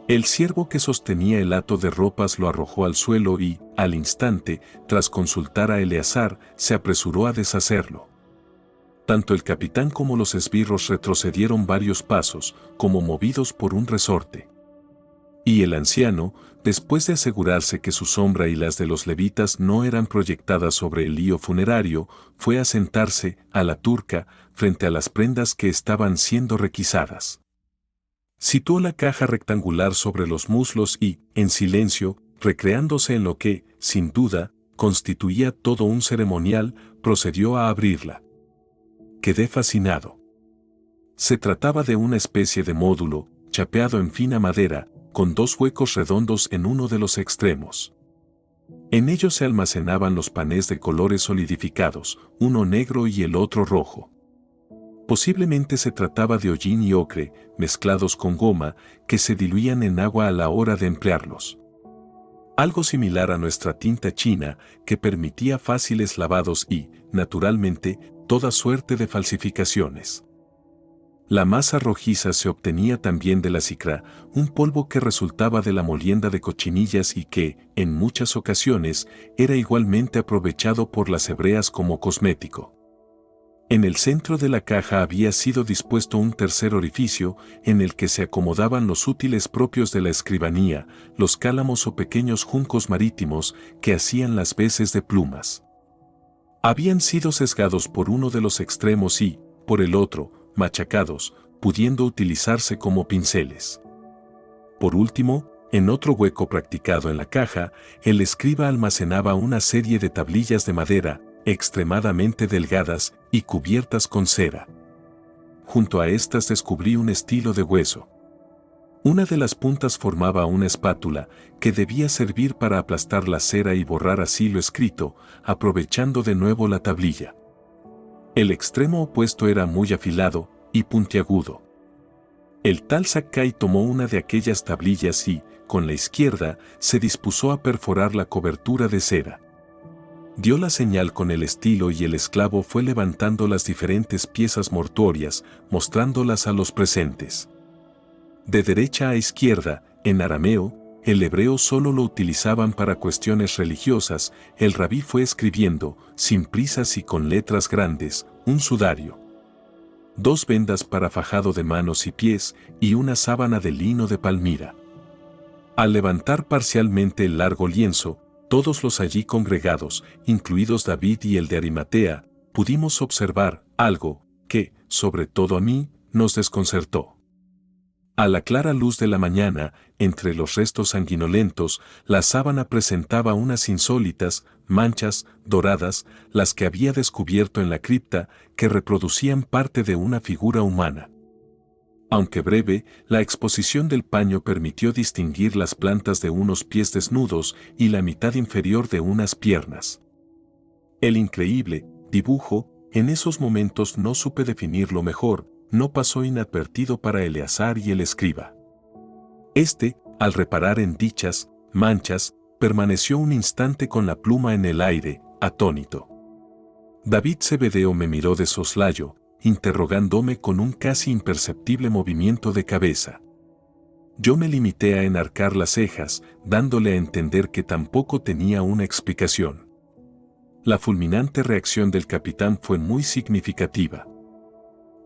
El siervo que sostenía el hato de ropas lo arrojó al suelo y, al instante, tras consultar a Eleazar, se apresuró a deshacerlo. Tanto el capitán como los esbirros retrocedieron varios pasos, como movidos por un resorte. Y el anciano, después de asegurarse que su sombra y las de los levitas no eran proyectadas sobre el lío funerario, fue a sentarse, a la turca, frente a las prendas que estaban siendo requisadas. Situó la caja rectangular sobre los muslos y, en silencio, recreándose en lo que, sin duda, constituía todo un ceremonial, procedió a abrirla. Quedé fascinado. Se trataba de una especie de módulo, chapeado en fina madera, con dos huecos redondos en uno de los extremos. En ellos se almacenaban los panés de colores solidificados, uno negro y el otro rojo. Posiblemente se trataba de hollín y ocre, mezclados con goma, que se diluían en agua a la hora de emplearlos. Algo similar a nuestra tinta china, que permitía fáciles lavados y, naturalmente, toda suerte de falsificaciones. La masa rojiza se obtenía también de la cicra, un polvo que resultaba de la molienda de cochinillas y que, en muchas ocasiones, era igualmente aprovechado por las hebreas como cosmético. En el centro de la caja había sido dispuesto un tercer orificio en el que se acomodaban los útiles propios de la escribanía, los cálamos o pequeños juncos marítimos que hacían las veces de plumas. Habían sido sesgados por uno de los extremos y, por el otro, machacados, pudiendo utilizarse como pinceles. Por último, en otro hueco practicado en la caja, el escriba almacenaba una serie de tablillas de madera, extremadamente delgadas y cubiertas con cera. Junto a estas descubrí un estilo de hueso. Una de las puntas formaba una espátula que debía servir para aplastar la cera y borrar así lo escrito, aprovechando de nuevo la tablilla. El extremo opuesto era muy afilado y puntiagudo. El tal Zakkai tomó una de aquellas tablillas y, con la izquierda, se dispuso a perforar la cobertura de cera. Dio la señal con el estilo y el esclavo fue levantando las diferentes piezas mortuorias, mostrándolas a los presentes. De derecha a izquierda, en arameo, el hebreo solo lo utilizaban para cuestiones religiosas, el rabí fue escribiendo, sin prisas y con letras grandes, un sudario. 2 vendas para fajado de manos y pies y una sábana de lino de Palmira. Al levantar parcialmente el largo lienzo, todos los allí congregados, incluidos David y el de Arimatea, pudimos observar algo que, sobre todo a mí, nos desconcertó. A la clara luz de la mañana, entre los restos sanguinolentos, la sábana presentaba unas insólitas manchas doradas, las que había descubierto en la cripta, que reproducían parte de una figura humana. Aunque breve, la exposición del paño permitió distinguir las plantas de unos pies desnudos y la mitad inferior de unas piernas. El increíble dibujo, en esos momentos no supe definirlo mejor, no pasó inadvertido para Eleazar y el escriba. Este, al reparar en dichas manchas, permaneció un instante con la pluma en el aire, atónito. David Zebedeo me miró de soslayo, interrogándome con un casi imperceptible movimiento de cabeza. Yo me limité a enarcar las cejas, dándole a entender que tampoco tenía una explicación. La fulminante reacción del capitán fue muy significativa.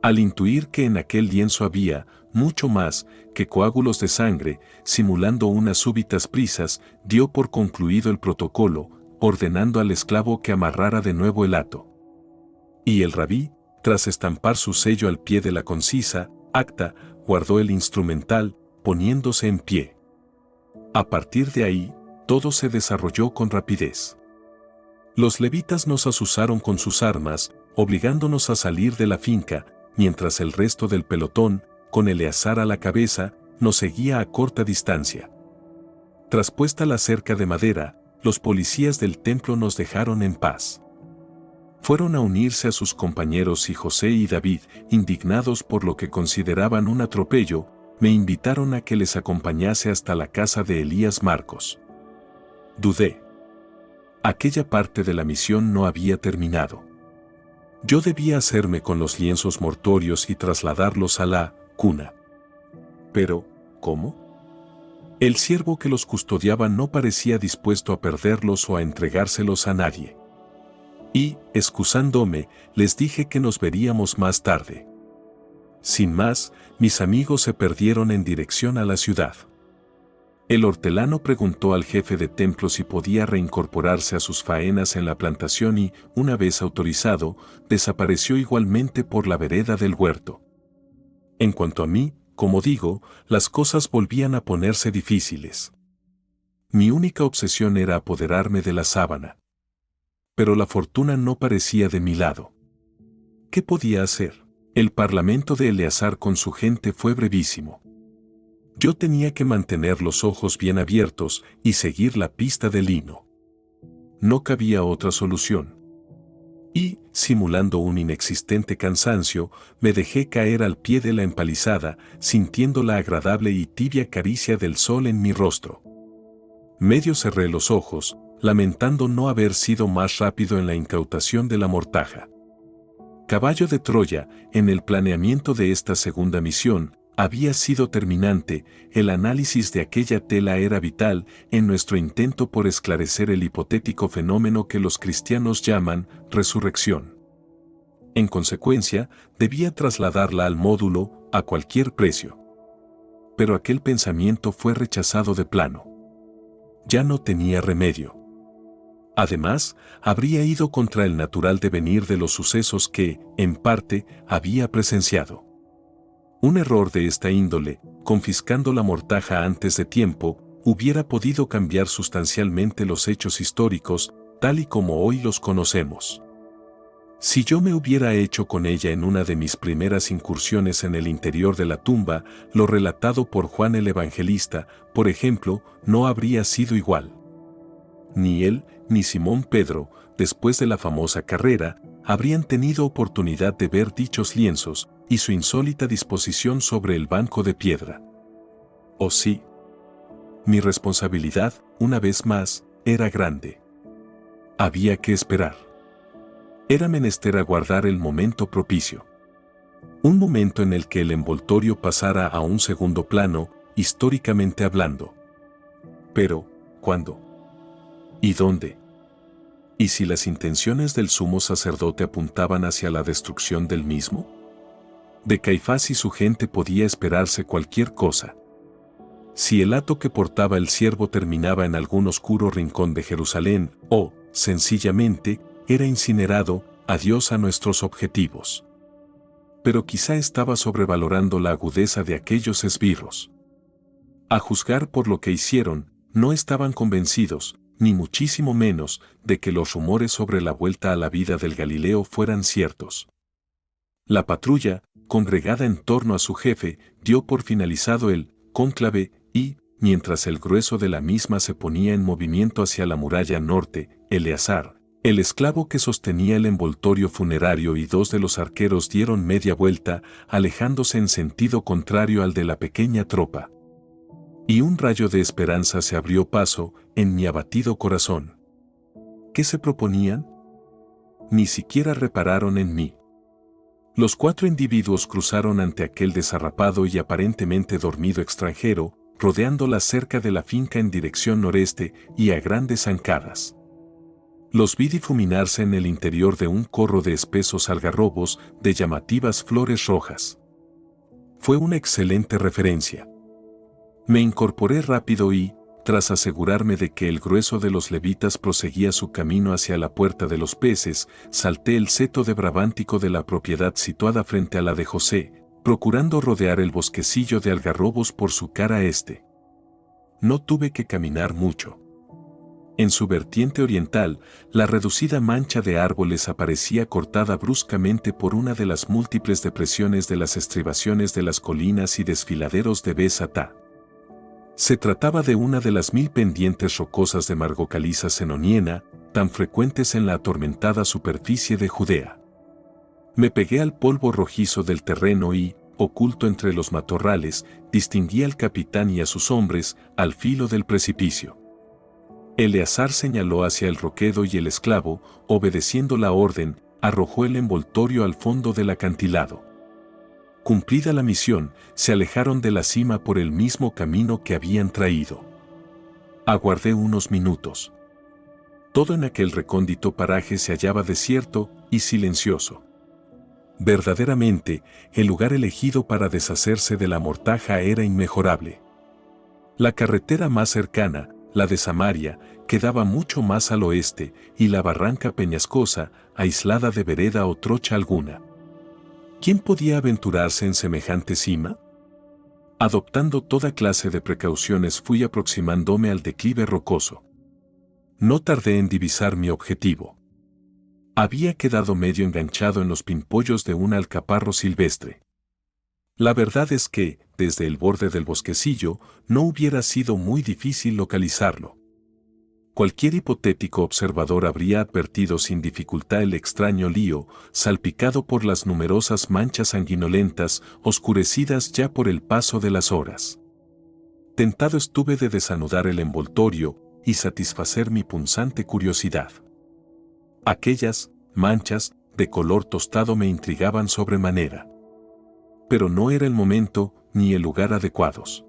Al intuir que en aquel lienzo había, mucho más, que coágulos de sangre, simulando unas súbitas prisas, dio por concluido el protocolo, ordenando al esclavo que amarrara de nuevo el hato. Y el rabí, Tras estampar su sello al pie de la concisa acta, guardó el instrumental, poniéndose en pie. A partir de ahí, todo se desarrolló con rapidez. Los levitas nos asusaron con sus armas, obligándonos a salir de la finca, mientras el resto del pelotón, con Eleazar a la cabeza, nos seguía a corta distancia. Tras puesta la cerca de madera, los policías del templo nos dejaron en paz. Fueron a unirse a sus compañeros y José y David, indignados por lo que consideraban un atropello, me invitaron a que les acompañase hasta la casa de Elías Marcos. Dudé. Aquella parte de la misión no había terminado. Yo debía hacerme con los lienzos mortuorios y trasladarlos a la cuna. Pero, ¿cómo? El siervo que los custodiaba no parecía dispuesto a perderlos o a entregárselos a nadie. Y, excusándome, les dije que nos veríamos más tarde. Sin más, mis amigos se perdieron en dirección a la ciudad. El hortelano preguntó al jefe de templo si podía reincorporarse a sus faenas en la plantación y, una vez autorizado, desapareció igualmente por la vereda del huerto. En cuanto a mí, como digo, las cosas volvían a ponerse difíciles. Mi única obsesión era apoderarme de la sábana. Pero la fortuna no parecía de mi lado. ¿Qué podía hacer? El parlamento de Eleazar con su gente fue brevísimo. Yo tenía que mantener los ojos bien abiertos y seguir la pista de lino. No cabía otra solución. Y, simulando un inexistente cansancio, me dejé caer al pie de la empalizada, sintiendo la agradable y tibia caricia del sol en mi rostro. Medio cerré los ojos, lamentando no haber sido más rápido en la incautación de la mortaja. Caballo de Troya, en el planeamiento de esta segunda misión, había sido terminante, el análisis de aquella tela era vital en nuestro intento por esclarecer el hipotético fenómeno que los cristianos llaman resurrección. En consecuencia, debía trasladarla al módulo a cualquier precio. Pero aquel pensamiento fue rechazado de plano. Ya no tenía remedio. Además, habría ido contra el natural devenir de los sucesos que, en parte, había presenciado. Un error de esta índole, confiscando la mortaja antes de tiempo, hubiera podido cambiar sustancialmente los hechos históricos, tal y como hoy los conocemos. Si yo me hubiera hecho con ella en una de mis primeras incursiones en el interior de la tumba, lo relatado por Juan el Evangelista, por ejemplo, no habría sido igual. Ni él, ni Simón Pedro, después de la famosa carrera, habrían tenido oportunidad de ver dichos lienzos y su insólita disposición sobre el banco de piedra. ¿O sí? Mi responsabilidad, una vez más, era grande. Había que esperar. Era menester aguardar el momento propicio. Un momento en el que el envoltorio pasara a un segundo plano, históricamente hablando. Pero, ¿cuándo? ¿Y dónde? ¿Y si las intenciones del sumo sacerdote apuntaban hacia la destrucción del mismo? De Caifás y su gente podía esperarse cualquier cosa. Si el hato que portaba el siervo terminaba en algún oscuro rincón de Jerusalén, o, sencillamente, era incinerado, adiós a nuestros objetivos. Pero quizá estaba sobrevalorando la agudeza de aquellos esbirros. A juzgar por lo que hicieron, no estaban convencidos, ni muchísimo menos, de que los rumores sobre la vuelta a la vida del Galileo fueran ciertos. La patrulla, congregada en torno a su jefe, dio por finalizado el cónclave y, mientras el grueso de la misma se ponía en movimiento hacia la muralla norte, Eleazar, el esclavo que sostenía el envoltorio funerario y dos de los arqueros dieron media vuelta, alejándose en sentido contrario al de la pequeña tropa. Y un rayo de esperanza se abrió paso en mi abatido corazón. ¿Qué se proponían? Ni siquiera repararon en mí. Los 4 individuos cruzaron ante aquel desarrapado y aparentemente dormido extranjero, rodeando la cerca de la finca en dirección noreste y a grandes zancadas. Los vi difuminarse en el interior de un corro de espesos algarrobos de llamativas flores rojas. Fue una excelente referencia. Me incorporé rápido y, tras asegurarme de que el grueso de los levitas proseguía su camino hacia la puerta de los peces, salté el seto de Brabántico de la propiedad situada frente a la de José, procurando rodear el bosquecillo de algarrobos por su cara este. No tuve que caminar mucho. En su vertiente oriental, la reducida mancha de árboles aparecía cortada bruscamente por una de las múltiples depresiones de las estribaciones de las colinas y desfiladeros de Besatá. Se trataba de una de las 1000 pendientes rocosas de margocaliza cenoniena, tan frecuentes en la atormentada superficie de Judea. Me pegué al polvo rojizo del terreno y, oculto entre los matorrales, distinguí al capitán y a sus hombres al filo del precipicio. Eleazar señaló hacia el roquedo y el esclavo, obedeciendo la orden, arrojó el envoltorio al fondo del acantilado. Cumplida la misión, se alejaron de la cima por el mismo camino que habían traído. Aguardé unos minutos. Todo en aquel recóndito paraje se hallaba desierto y silencioso. Verdaderamente, el lugar elegido para deshacerse de la mortaja era inmejorable. La carretera más cercana, la de Samaria, quedaba mucho más al oeste, y la barranca peñascosa, aislada de vereda o trocha alguna. ¿Quién podía aventurarse en semejante cima? Adoptando toda clase de precauciones fui aproximándome al declive rocoso. No tardé en divisar mi objetivo. Había quedado medio enganchado en los pimpollos de un alcaparro silvestre. La verdad es que, desde el borde del bosquecillo, no hubiera sido muy difícil localizarlo. Cualquier hipotético observador habría advertido sin dificultad el extraño lío, salpicado por las numerosas manchas sanguinolentas, oscurecidas ya por el paso de las horas. Tentado estuve de desanudar el envoltorio y satisfacer mi punzante curiosidad. Aquellas manchas de color tostado me intrigaban sobremanera. Pero no era el momento ni el lugar adecuados.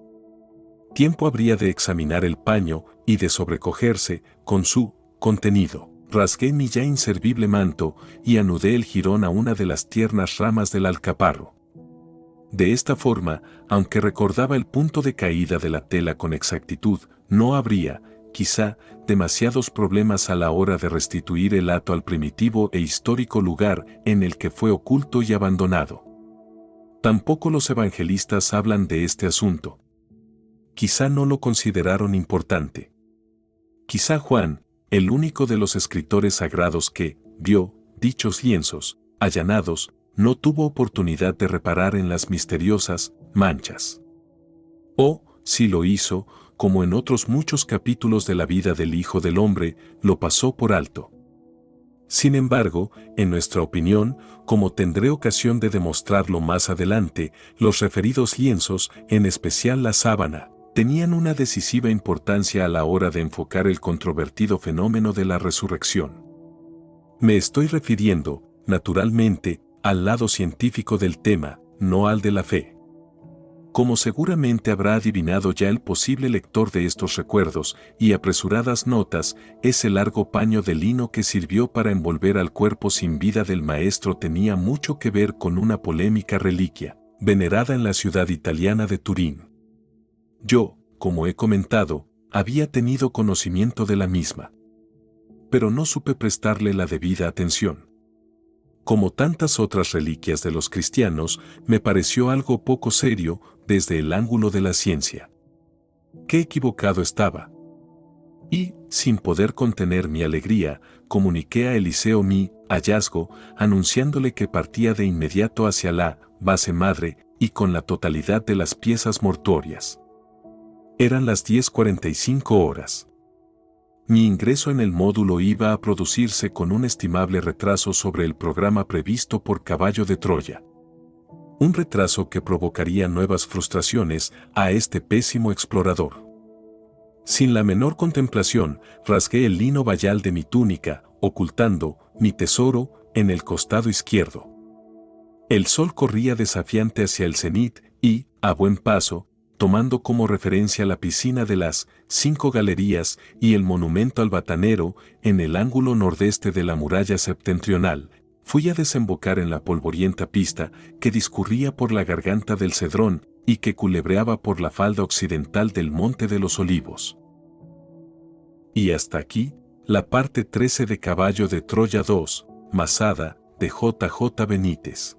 Tiempo habría de examinar el paño y de sobrecogerse con su contenido. Rasgué mi ya inservible manto y anudé el jirón a una de las tiernas ramas del alcaparro. De esta forma, aunque recordaba el punto de caída de la tela con exactitud, no habría, quizá, demasiados problemas a la hora de restituir el hato al primitivo e histórico lugar en el que fue oculto y abandonado. Tampoco los evangelistas hablan de este asunto. Quizá no lo consideraron importante. Quizá Juan, el único de los escritores sagrados que vio dichos lienzos allanados, no tuvo oportunidad de reparar en las misteriosas manchas. O, si lo hizo, como en otros muchos capítulos de la vida del Hijo del Hombre, lo pasó por alto. Sin embargo, en nuestra opinión, como tendré ocasión de demostrarlo más adelante, los referidos lienzos, en especial la sábana, tenían una decisiva importancia a la hora de enfocar el controvertido fenómeno de la resurrección. Me estoy refiriendo, naturalmente, al lado científico del tema, no al de la fe. Como seguramente habrá adivinado ya el posible lector de estos recuerdos y apresuradas notas, ese largo paño de lino que sirvió para envolver al cuerpo sin vida del maestro tenía mucho que ver con una polémica reliquia, venerada en la ciudad italiana de Turín. Yo, como he comentado, había tenido conocimiento de la misma. Pero no supe prestarle la debida atención. Como tantas otras reliquias de los cristianos, me pareció algo poco serio desde el ángulo de la ciencia. Qué equivocado estaba. Y, sin poder contener mi alegría, comuniqué a Eliseo mi hallazgo, anunciándole que partía de inmediato hacia la base madre y con la totalidad de las piezas mortuorias. Eran las 10:45. Mi ingreso en el módulo iba a producirse con un estimable retraso sobre el programa previsto por Caballo de Troya. Un retraso que provocaría nuevas frustraciones a este pésimo explorador. Sin la menor contemplación, rasgué el lino bayal de mi túnica, ocultando mi tesoro en el costado izquierdo. El sol corría desafiante hacia el cenit y, a buen paso, tomando como referencia la piscina de las 5 galerías y el monumento al batanero en el ángulo nordeste de la muralla septentrional, fui a desembocar en la polvorienta pista que discurría por la garganta del Cedrón y que culebreaba por la falda occidental del Monte de los Olivos. Y hasta aquí, la parte 13 de Caballo de Troya 2, Masada, de JJ Benítez.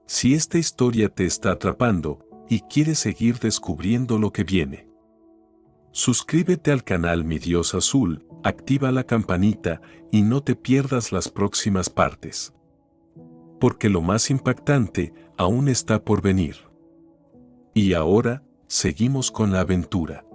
Si esta historia te está atrapando y quieres seguir descubriendo lo que viene, suscríbete al canal Mi Dios Azul, activa la campanita y no te pierdas las próximas partes. Porque lo más impactante aún está por venir. Y ahora, seguimos con la aventura.